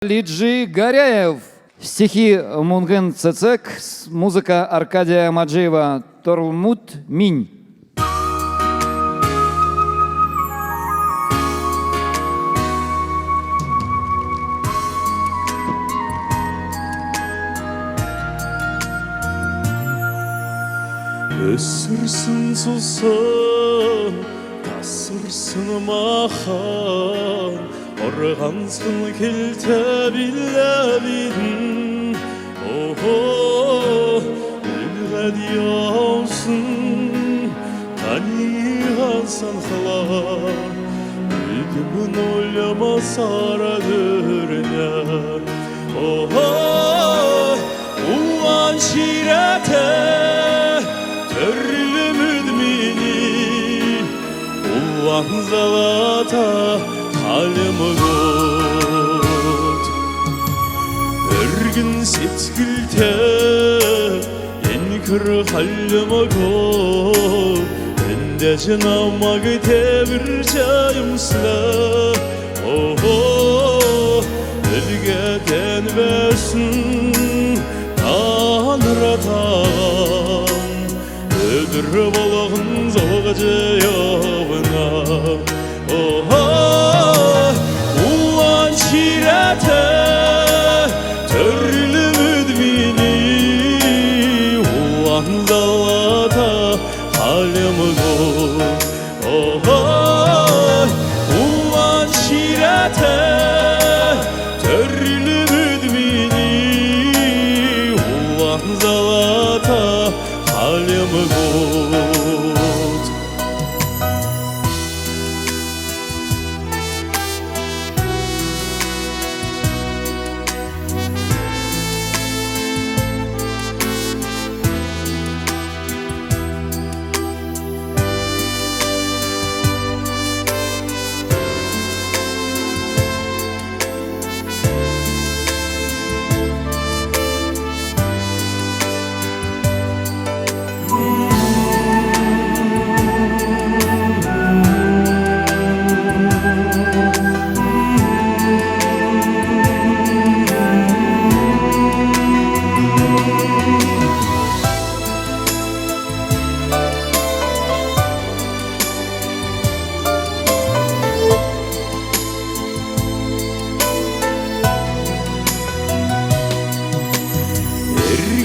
Лиджи Горяев. Стихи Мунген Цецек, музыка Аркадия Маджиева, Торлмут Минь. Өсірсін сұлсын, тасырсын махан, ұрғансын келті біләбін. Охо, үлғәді яусын, танығансан қыла, үдімін ойлама сара дүріне. Охо, уан ширеті, Törlü müdmini Ulan zalata halımı got Örgün setkilте Enkir halımı got Ende cınamağı tevir cayımsla Oho Ölgeden versin Tanrı'dan Ödür balağın zalgacı yağına Oha Ulan şirete Törlü müdmini Ulan zalata halımı gol Oha Ulan şirete Törlü müdmini Ulan zalata halımı gol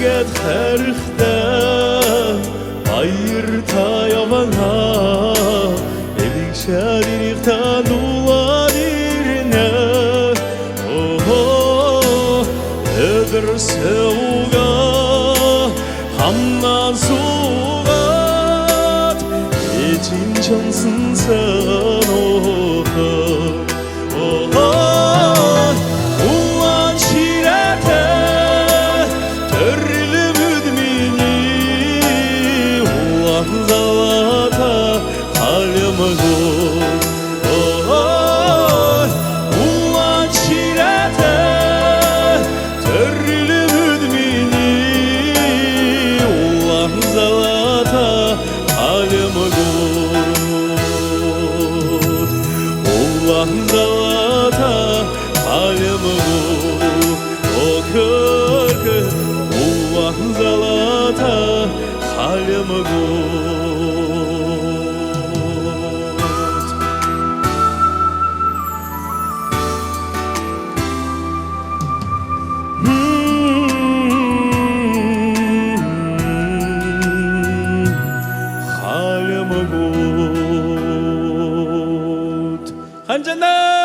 Erget herifte ayırta yavana Elik şadirikten ulanirine Oho ödür sevga hamdan suğat Için cansın sen oho Oho ulan şirete Törlü müdmini Ulan zalata halımı gol Oy Ulan şirete Törlü müdmini Ulan zalata halımı gol Ulan zalata halımı gol O kırkı Ulan zalata halımı got Halımı got Hancanlar